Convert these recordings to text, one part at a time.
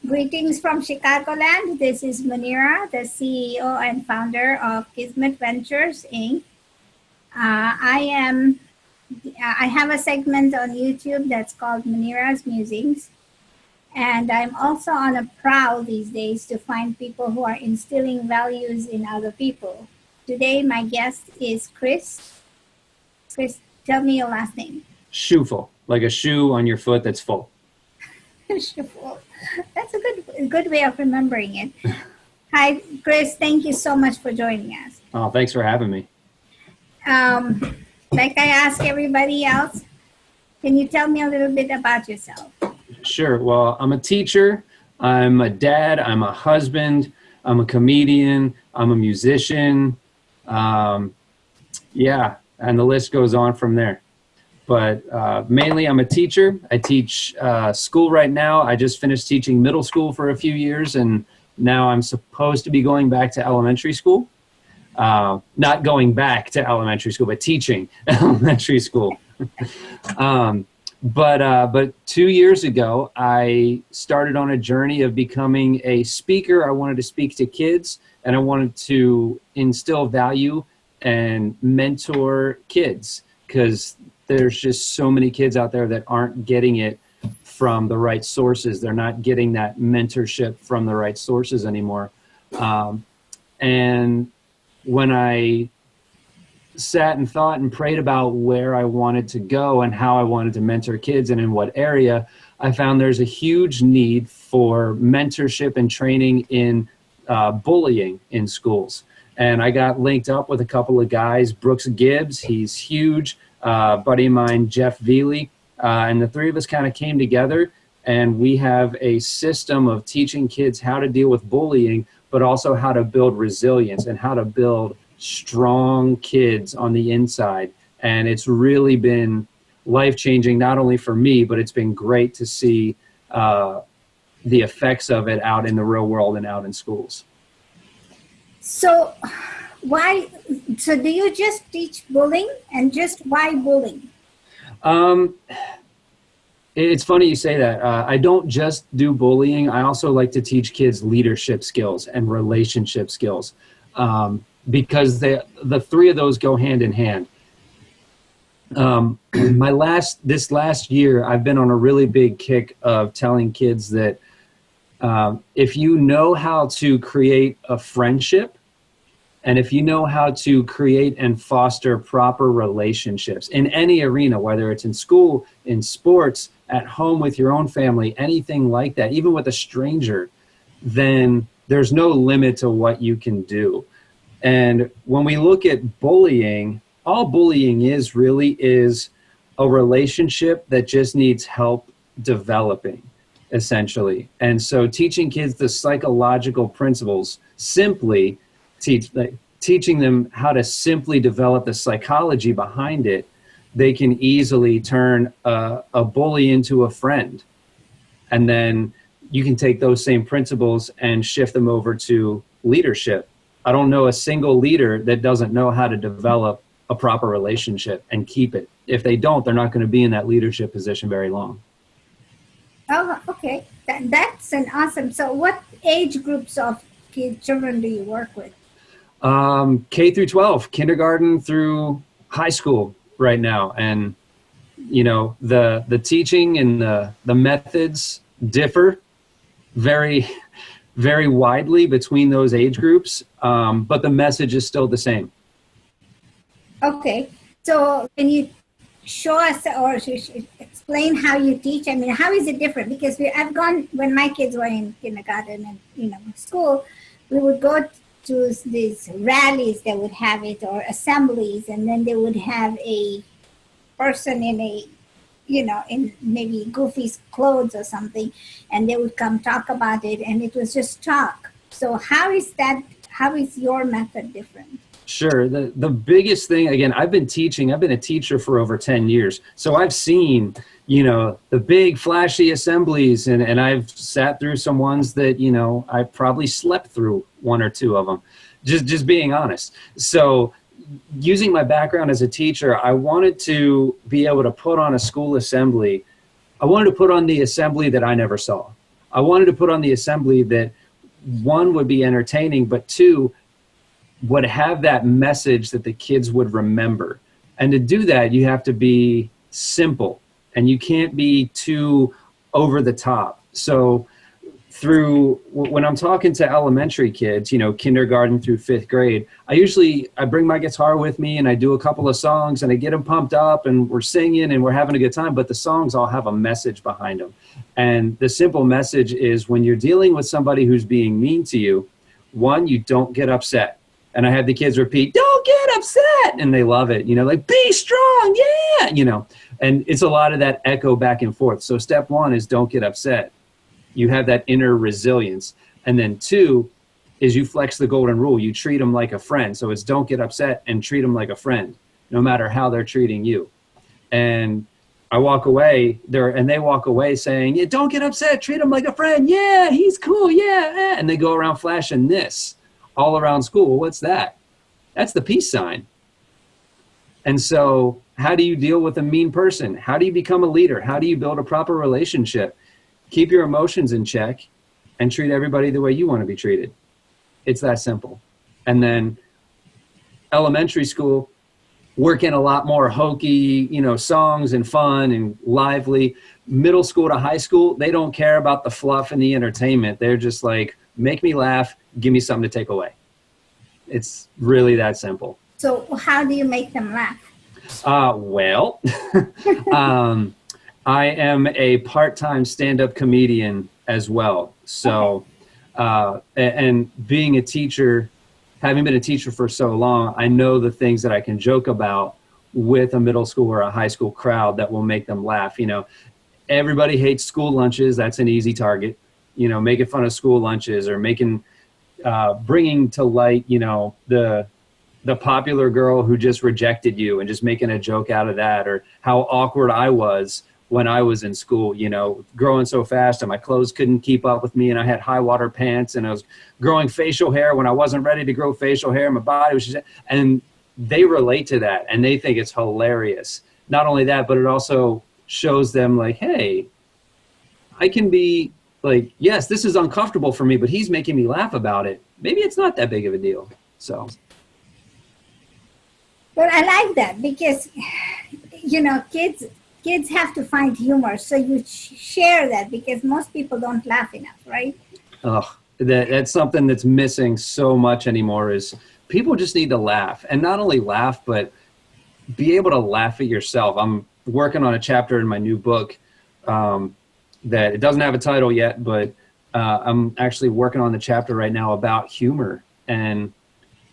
Greetings from Chicagoland. This is Munira, the CEO and founder of Kismet Ventures, Inc. I have a segment on YouTube that's called Munira's Musings. And I'm also on a prowl these days to find people who are instilling values in other people. Today, my guest is Chris. Chris, tell me your last name. Shoefele, like a shoe on your foot that's full. That's a good way of remembering it. Hi, Chris. Thank you so much for joining us. Oh, thanks for having me. Like I ask everybody else, can you tell me a little bit about yourself? Sure. Well, I'm a teacher. I'm a dad. I'm a husband. I'm a comedian. I'm a musician. Yeah, and the list goes on from there. But mainly I'm a teacher. I teach school right now. I just finished teaching middle school for a few years, and now I'm supposed to be going back to elementary school. Not going back to elementary school, but teaching elementary school. But 2 years ago, I started on a journey of becoming a speaker. I wanted to speak to kids, and I wanted to instill value and mentor kids, because there's just so many kids out there that aren't getting it from the right sources. They're not getting that mentorship from the right sources anymore. And when I sat and thought and prayed about where I wanted to go and how I wanted to mentor kids and in what area, I found there's a huge need for mentorship and training in bullying in schools. And I got linked up with a couple of guys, Brooks Gibbs, he's huge, buddy of mine, Jeff Veely, and the three of us kind of came together, and we have a system of teaching kids how to deal with bullying, but also how to build resilience and how to build strong kids on the inside. And it's really been life-changing, not only for me, but it's been great to see the effects of it out in the real world and out in schools. So do you just teach bullying, and just why bullying? It's funny you say that. I don't just do bullying. I also like to teach kids leadership skills and relationship skills, because the three of those go hand in hand. This last year, I've been on a really big kick of telling kids that if you know how to create a friendship, and if you know how to create and foster proper relationships in any arena, whether it's in school, in sports, at home with your own family, anything like that, even with a stranger, then there's no limit to what you can do. And when we look at bullying, all bullying is really is a relationship that just needs help developing, essentially. And so teaching kids the psychological principles, simply teaching them how to simply develop the psychology behind it, they can easily turn a bully into a friend. And then you can take those same principles and shift them over to leadership. I don't know a single leader that doesn't know how to develop a proper relationship and keep it. If they don't, they're not going to be in that leadership position very long. Oh, okay. That's an awesome. So what age groups of children do you work with? K through 12, kindergarten through high school right now. And, you know, the teaching and the methods differ very, very widely between those age groups, but the message is still the same. Okay. So can you show us or explain how you teach? I mean, how is it different? Because I've gone, when my kids were in kindergarten and, school, we would go to these rallies that would have it, or assemblies, and then they would have a person in in maybe goofy clothes or something, and they would come talk about it, and it was just talk. So how is your method different? Sure. The biggest thing, again, I've been a teacher for over 10 years. So I've seen, the big flashy assemblies, and I've sat through some ones that, I probably slept through one or two of them, just being honest. So using my background as a teacher, I wanted to be able to put on a school assembly. I wanted to put on the assembly that I never saw. I wanted to put on the assembly that one would be entertaining, but two would have that message that the kids would remember. And to do that, you have to be simple and you can't be too over the top. So when I'm talking to elementary kids, you know, kindergarten through 5th grade, I bring my guitar with me and I do a couple of songs and I get them pumped up and we're singing and we're having a good time, but the songs all have a message behind them. And the simple message is, when you're dealing with somebody who's being mean to you, one, you don't get upset. And I have the kids repeat, "Don't get upset." And they love it, you know, like, "Be strong." Yeah. You know, and it's a lot of that echo back and forth. So step one is don't get upset. You have that inner resilience. And then two is you flex the golden rule. You treat them like a friend. So it's don't get upset and treat them like a friend, no matter how they're treating you. And I walk away there and they walk away saying, "Yeah, don't get upset. Treat him like a friend. Yeah, he's cool. Yeah." And they go around flashing this all around school. Well, what's that? That's the peace sign. And so how do you deal with a mean person? How do you become a leader? How do you build a proper relationship? Keep your emotions in check and treat everybody the way you want to be treated. It's that simple. And then elementary school, work in a lot more hokey, you know, songs and fun and lively. Middle school to high school, they don't care about the fluff and the entertainment. They're just like, make me laugh, give me something to take away. It's really that simple. So how do you make them laugh? Well, I am a part-time stand-up comedian as well. So, and being a teacher, having been a teacher for so long, I know the things that I can joke about with a middle school or a high school crowd that will make them laugh. You know, everybody hates school lunches. That's an easy target. You know, making fun of school lunches or bringing to light, you know, the popular girl who just rejected you and just making a joke out of that, or how awkward I was when I was in school, you know, growing so fast and my clothes couldn't keep up with me and I had high water pants and I was growing facial hair when I wasn't ready to grow facial hair. My body was just, and they relate to that and they think it's hilarious. Not only that, but it also shows them like, hey, I can be like, yes, this is uncomfortable for me, but he's making me laugh about it. Maybe it's not that big of a deal. So. But I like that because, you know, kids have to find humor. So you share that because most people don't laugh enough, right? Oh, that's something that's missing so much anymore is people just need to laugh, and not only laugh, but be able to laugh at yourself. I'm working on a chapter in my new book that it doesn't have a title yet, but I'm actually working on the chapter right now about humor. And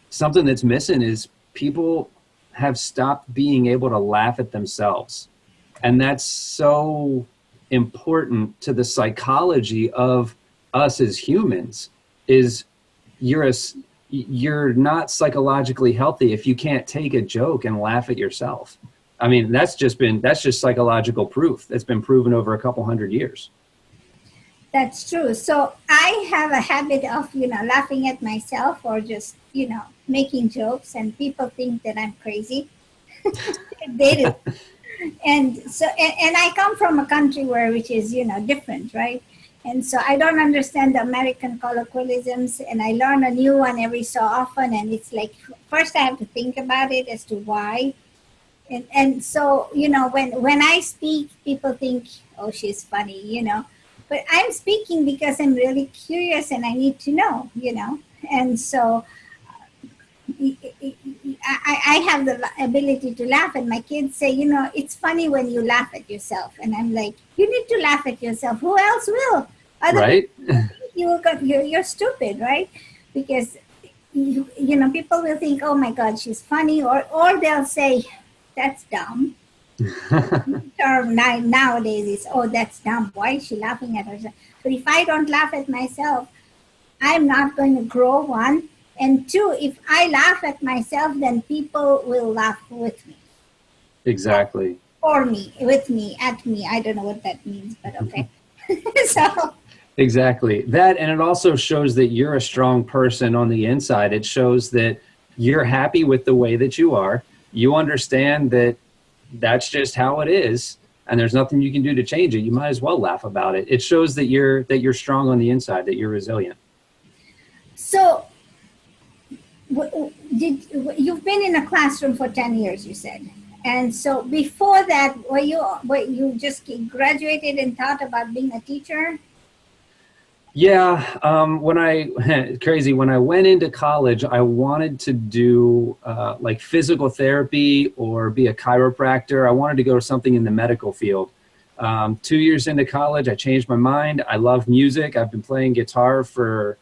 something that's missing is people have stopped being able to laugh at themselves. And that's so important to the psychology of us as humans, is you're not psychologically healthy if you can't take a joke and laugh at yourself. I mean, that's just psychological proof. That's been proven over a couple hundred years. That's true. So I have a habit of, you know, laughing at myself or just, you know, making jokes, and people think that I'm crazy. They do. And so, and I come from a country which is, you know, different, right? And so I don't understand the American colloquialisms, and I learn a new one every so often. And it's like, first I have to think about it as to why. And so, you know, when I speak, people think, oh, she's funny, you know. But I'm speaking because I'm really curious and I need to know, you know. And so I have the ability to laugh, and my kids say, you know, it's funny when you laugh at yourself. And I'm like, you need to laugh at yourself. Who else will? Right? You're stupid, right? Because, you know, people will think, oh my God, she's funny. Or they'll say, that's dumb. Term nowadays is, oh, that's dumb. Why is she laughing at herself? But if I don't laugh at myself, I'm not going to grow, one. And two, if I laugh at myself, then people will laugh with me. Exactly. For me, with me, at me. I don't know what that means, but okay. So. Exactly. That, and it also shows that you're a strong person on the inside. It shows that you're happy with the way that you are. You understand that that's just how it is. and there's nothing you can do to change it, you might as well laugh about it. It shows that you're strong on the inside, that you're resilient. So you've been in a classroom for 10 years, you said. And so before that, were you just graduated and thought about being a teacher? Yeah, when I went into college, I wanted to do like physical therapy or be a chiropractor. I wanted to go to something in the medical field. 2 years into college, I changed my mind. I love music. I've been playing guitar for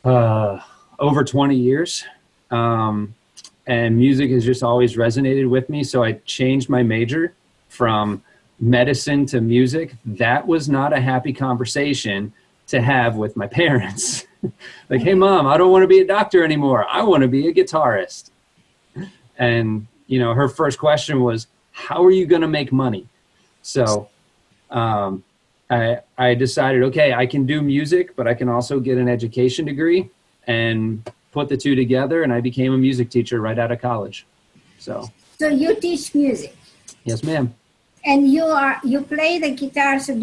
over 20 years. And music has just always resonated with me. So I changed my major from medicine to music. That was not a happy conversation to have with my parents. Like, hey, Mom, I don't want to be a doctor anymore. I want to be a guitarist. And, you know, her first question was, how are you going to make money? So I decided, okay, I can do music, but I can also get an education degree and put the two together. And I became a music teacher right out of college. So you teach music? Yes, ma'am. And you play the guitar. So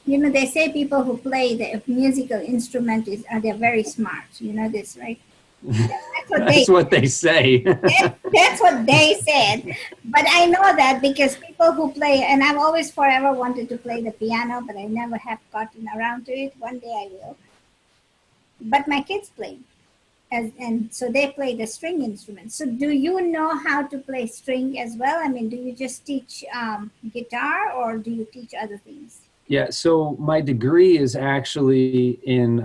you know, they say people who play the musical instrument they're very smart. You know this, right? That's what they say. That's what they said. But I know that because people who play, and I've always forever wanted to play the piano, but I never have gotten around to it. One day I will. But my kids play, and so they play the string instruments. So do you know how to play string as well? I mean, do you just teach guitar, or do you teach other things? Yeah, so my degree is actually in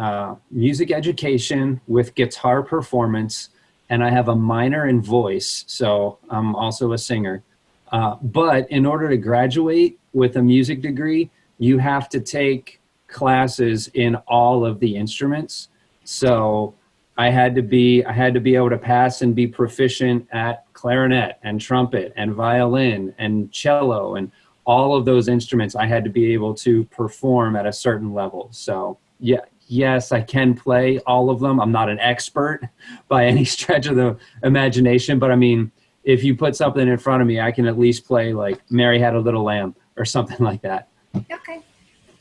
music education with guitar performance, and I have a minor in voice, so I'm also a singer. But in order to graduate with a music degree, you have to take classes in all of the instruments. So I had to be able to pass and be proficient at clarinet and trumpet and violin and cello and all of those instruments. I had to be able to perform at a certain level. So yeah, yes, I can play all of them. I'm not an expert by any stretch of the imagination, but I mean, if you put something in front of me, I can at least play like Mary Had a Little Lamb or something like that.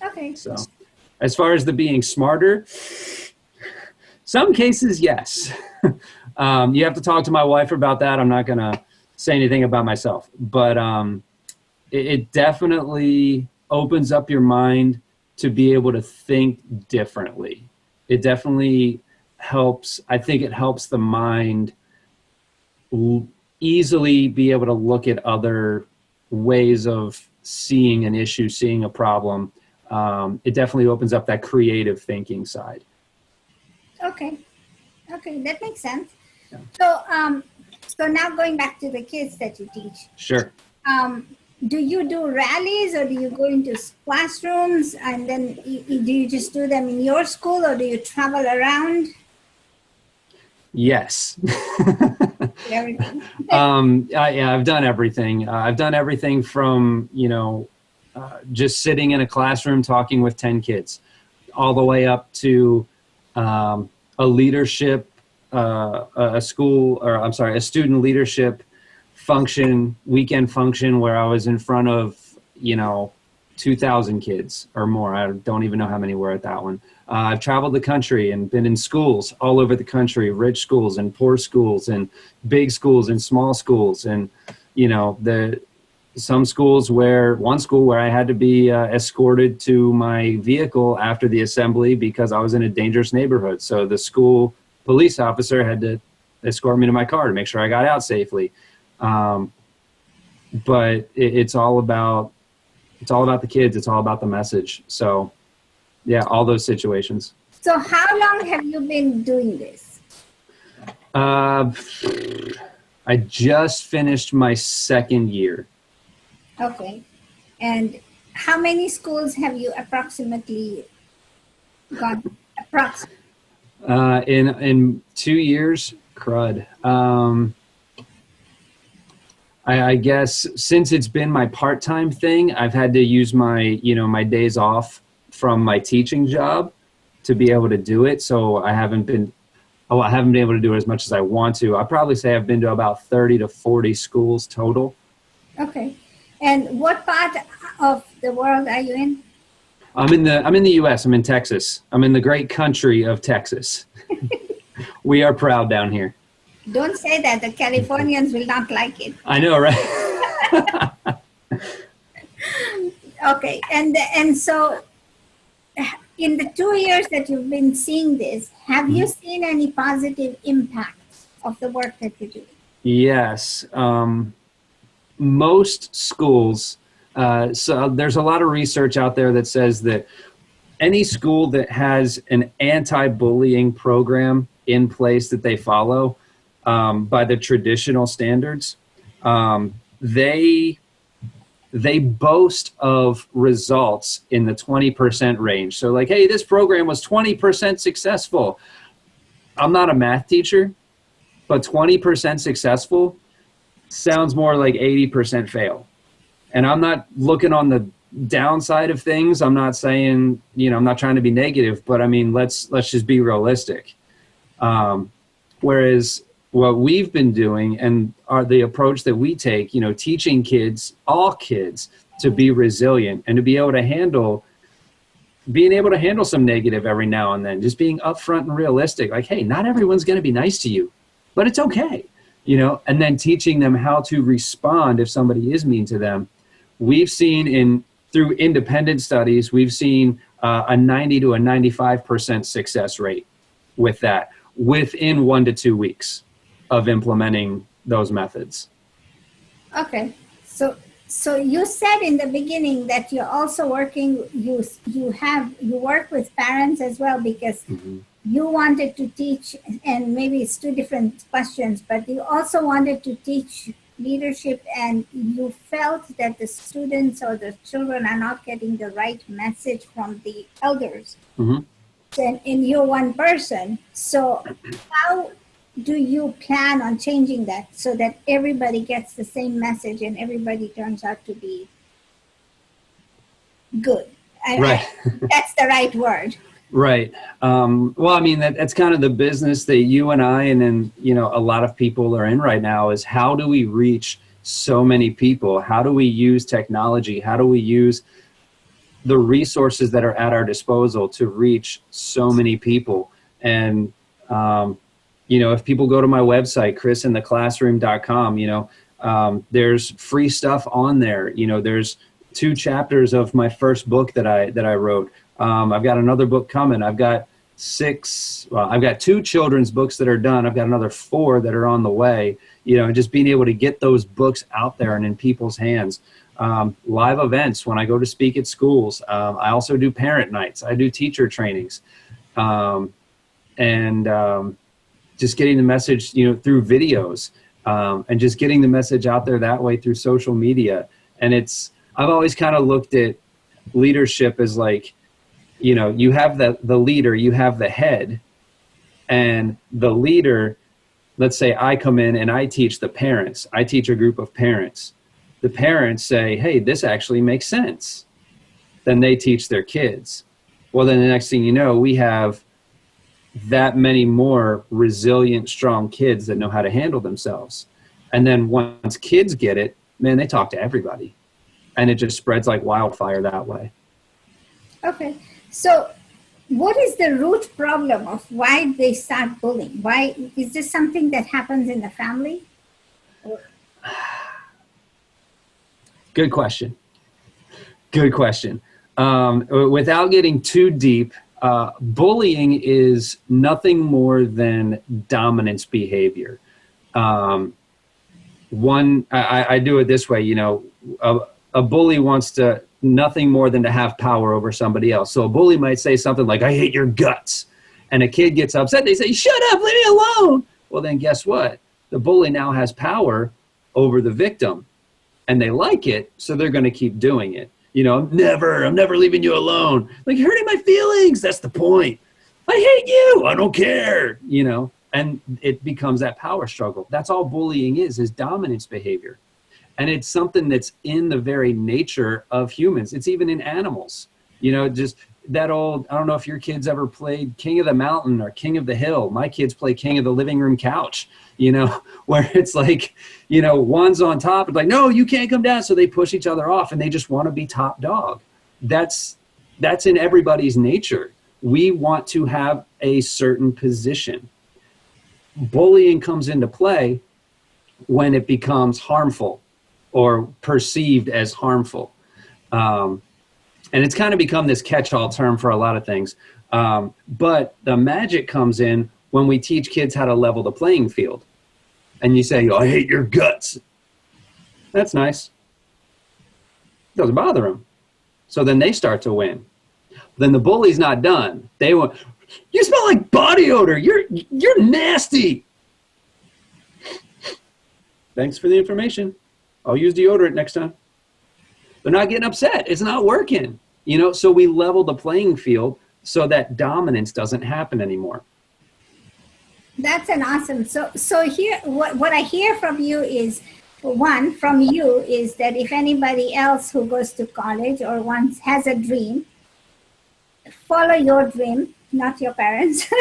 Okay. So as far as the being smarter, some cases, yes. You have to talk to my wife about that. I'm not going to say anything about myself, but it definitely opens up your mind to be able to think differently. It definitely helps. I think it helps the mind easily be able to look at other ways of seeing an issue, seeing a problem. It definitely opens up that creative thinking side. Okay, that makes sense. Yeah. So now going back to the kids that you teach. Sure. Do you do rallies, or do you go into classrooms and then do you just do them in your school, or do you travel around? Yes. Everything. Yeah, I've done everything. I've done everything from, just sitting in a classroom talking with 10 kids, all the way up to a leadership, a student leadership weekend function where I was in front of, 2,000 kids or more. I don't even know how many were at that one. I've traveled the country and been in schools all over the country, rich schools and poor schools and big schools and small schools. And, one school where I had to be escorted to my vehicle after the assembly because I was in a dangerous neighborhood. So the school police officer had to escort me to my car to make sure I got out safely. But it's all about the kids. It's all about the message. So yeah, all those situations. So how long have you been doing this? I just finished my second year. Okay. And how many schools have you approximately gone? In 2 years, crud. I guess since it's been my part-time thing, I've had to use my days off from my teaching job to be able to do it. So I haven't been able to do it as much as I want to. I'd probably say I've been to about 30 to 40 schools total. Okay. And what part of the world are you in? I'm in the US. I'm in Texas. I'm in the great country of Texas. We are proud down here. Don't say that. The Californians will not like it. I know, right? Okay. And so in the 2 years that you've been seeing this, have you seen any positive impacts of the work that you do? Yes. Most schools, so there's a lot of research out there that says that any school that has an anti-bullying program in place that they follow by the traditional standards, they boast of results in the 20% range. So like, hey, this program was 20% successful. I'm not a math teacher, but 20% successful sounds more like 80% fail. And I'm not looking on the downside of things. I'm not saying, I'm not trying to be negative, but I mean, let's just be realistic. Whereas what we've been doing and the approach that we take, teaching kids, all kids, to be resilient and to be able to handle some negative every now and then, just being upfront and realistic. Like, hey, not everyone's going to be nice to you, but it's okay, and then teaching them how to respond if somebody is mean to them. We've seen through independent studies, we've seen a 90 to a 95% success rate with that within 1 to 2 weeks of implementing those methods. Okay. So you said in the beginning that you're also working, you work with parents as well, because you wanted to teach, and maybe it's two different questions, but you also wanted to teach leadership, and you felt that the students or the children are not getting the right message from the elders. And you're one person. So how do you plan on changing that so that everybody gets the same message and everybody turns out to be good? Right. That's the right word. Right. Well, I mean, that's kind of the business that you and I, and then, a lot of people are in right now, is how do we reach so many people? How do we use technology? How do we use the resources that are at our disposal to reach so many people? And, if people go to my website, chrisintheclassroom.com, there's free stuff on there. There's 2 chapters of my first book that I wrote. I've got another book coming. I've got 2 children's books that are done. I've got another 4 that are on the way, and just being able to get those books out there and in people's hands. Live events when I go to speak at schools. I also do parent nights. I do teacher trainings. Just getting the message, through videos, and just getting the message out there that way through social media. And I've always kind of looked at leadership as like, you have the leader, you have the head, and the leader, let's say I come in and I teach the parents. I teach a group of parents. The parents say, hey, this actually makes sense. Then they teach their kids. Well, then the next thing you know, we have that many more resilient, strong kids that know how to handle themselves. And then once kids get it, man, they talk to everybody. And it just spreads like wildfire that way. Okay. So what is the root problem of why they start bullying? Why is this something that happens in the family? Good question. Without getting too deep, bullying is nothing more than dominance behavior. I do it this way, a bully wants nothing more than to have power over somebody else. So a bully might say something like, I hate your guts. And a kid gets upset. They say, shut up, leave me alone. Well, then guess what? The bully now has power over the victim, and they like it. So they're going to keep doing it. I'm never leaving you alone. Like, you're hurting my feelings. That's the point. I hate you. I don't care. And it becomes that power struggle. That's all bullying is dominance behavior. And it's something that's in the very nature of humans. It's even in animals. Just that old, I don't know if your kids ever played King of the Mountain or King of the Hill. My kids play King of the Living Room Couch, you know, where it's like, you know, one's on top. It's like, no, you can't come down. So they push each other off and they just want to be top dog. That's in everybody's nature. We want to have a certain position. Bullying comes into play when it becomes harmful or perceived as harmful. And it's kind of become this catch-all term for a lot of things. But the magic comes in when we teach kids how to level the playing field. And you say, oh, I hate your guts. That's nice. Doesn't bother them. So then they start to win. Then the bully's not done. They want, you smell like body odor. You're nasty. Thanks for the information. I'll use deodorant next time. They're not getting upset. It's not working. You know, so we level the playing field so that dominance doesn't happen anymore. That's an awesome. So here, what I hear from you is, one, from you is that if anybody else who goes to college or once has a dream, follow your dream, not your parents,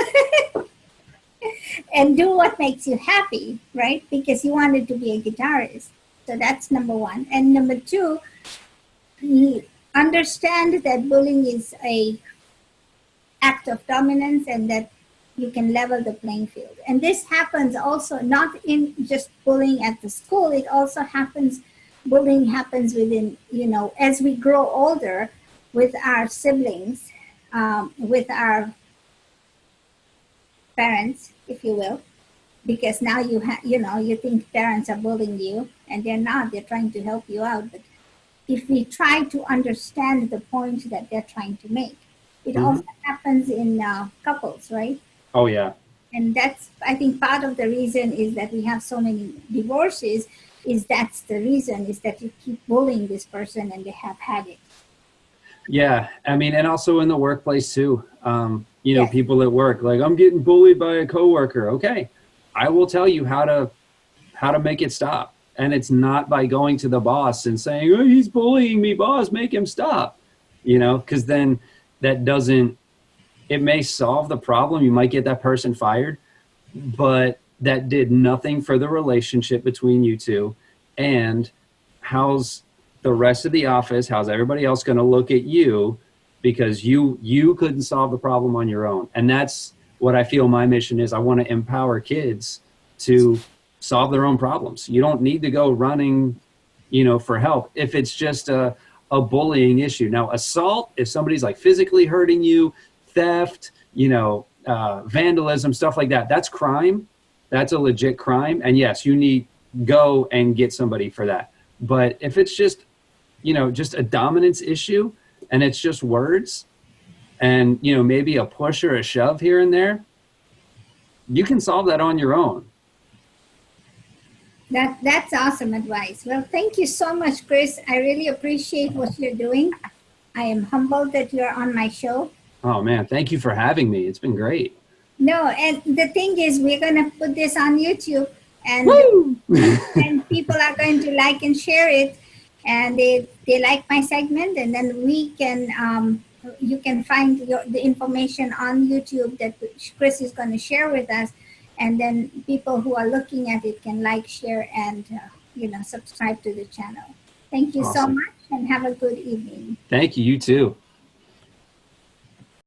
and do what makes you happy, right? Because you wanted to be a guitarist. So that's number one. And number two, understand that bullying is a act of dominance and that you can level the playing field. And this happens also not in just bullying at the school. It also happens, bullying happens within, you know, as we grow older with our siblings, with our parents, if you will, because now you think parents are bullying you and they're not, they're trying to help you out. But if we try to understand the point that they're trying to make, it also happens in couples, right? Oh, yeah. And that's, I think, part of the reason is that we have so many divorces, is that's the reason, is that you keep bullying this person and they have had it. Yeah, I mean, and also in the workplace too. You know, people at work, like, I'm getting bullied by a coworker. Okay, I will tell you how to make it stop. And it's not by going to the boss and saying, oh, he's bullying me, boss, make him stop. You know, because then that doesn't, it may solve the problem. You might get that person fired, but that did nothing for the relationship between you two. And how's the rest of the office, how's everybody else going to look at you because you couldn't solve the problem on your own? And that's what I feel my mission is. I want to empower kids to solve their own problems. You don't need to go running, you know, for help if it's just a bullying issue. Now, assault, if somebody's like physically hurting you, theft, you know, vandalism, stuff like that, that's crime. That's a legit crime. And yes, you need go and get somebody for that. But if it's just, you know, just a dominance issue and it's just words and, you know, maybe a push or a shove here and there, you can solve that on your own. That's awesome advice. Well, thank you so much, Chris. I really appreciate what you're doing. I am humbled that you're on my show. Oh, man, thank you for having me. It's been great. No, and the thing is, we're going to put this on YouTube, and and people are going to like and share it, and they like my segment, and then we can, you can find the information on YouTube that Chris is going to share with us, and then people who are looking at it can like, share, and you know, subscribe to the channel. Thank you so much, and have a good evening. Thank you. You too.